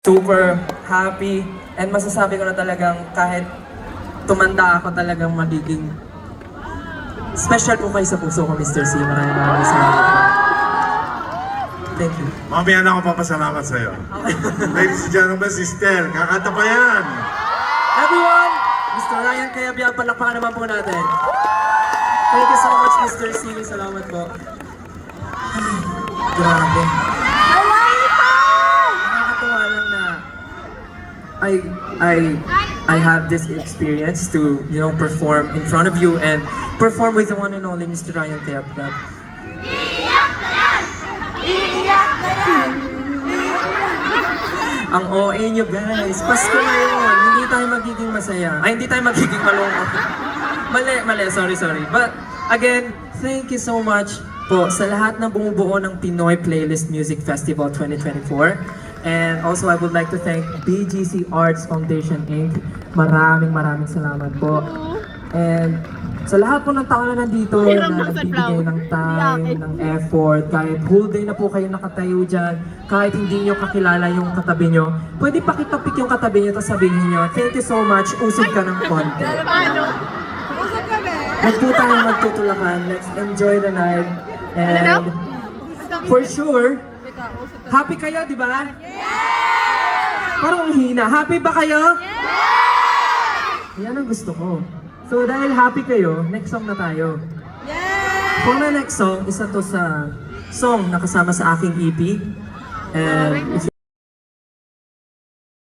super happy and masasabi ko na talagang kahit tumanda ako talagang magiging special po kayo sa puso ko, Mr. C. Maraming salamat. Thank you. Mamaya na ako papasalamat sa'yo. Ladies and gentlemen, sister, kakanta pa yan! Everyone, Mr. Ryan Kayabia, palakpakan naman po natin. Thank you so much, Mr. C. Salamat po. Ay, grabe. Nakakatuwa lang na I have this experience to, you know, perform in front of you and perform with the one and only Mr. Ryan Kayabia. Ang OA nyo guys, Pasko ngayon, hindi tayo magiging masaya. Ay, hindi tayo magiging malungkot. Mali, sorry. But again, thank you so much po sa lahat na bumubuo ng Pinoy Playlist Music Festival 2024. And also, I would like to thank BGC Arts Foundation Inc. Maraming salamat po. And sa lahat po ng tao na nandito na nagbibigay ng time, ng effort, kahit whole day na po kayo nakatayo dyan, kahit hindi nyo kakilala yung katabi nyo, pwede pakitapik yung katabi nyo, tapos sabihin nyo, thank you so much, usog ka ng konti. Huwag po tayong magtutulakan, let's enjoy the night. And for sure, happy kayo, di ba? Parang ang hina, happy ba kayo? Yan ang gusto ko. So dahil happy kayo, next song na tayo. For the next song, isa to sa song na kasama sa aking EP. And if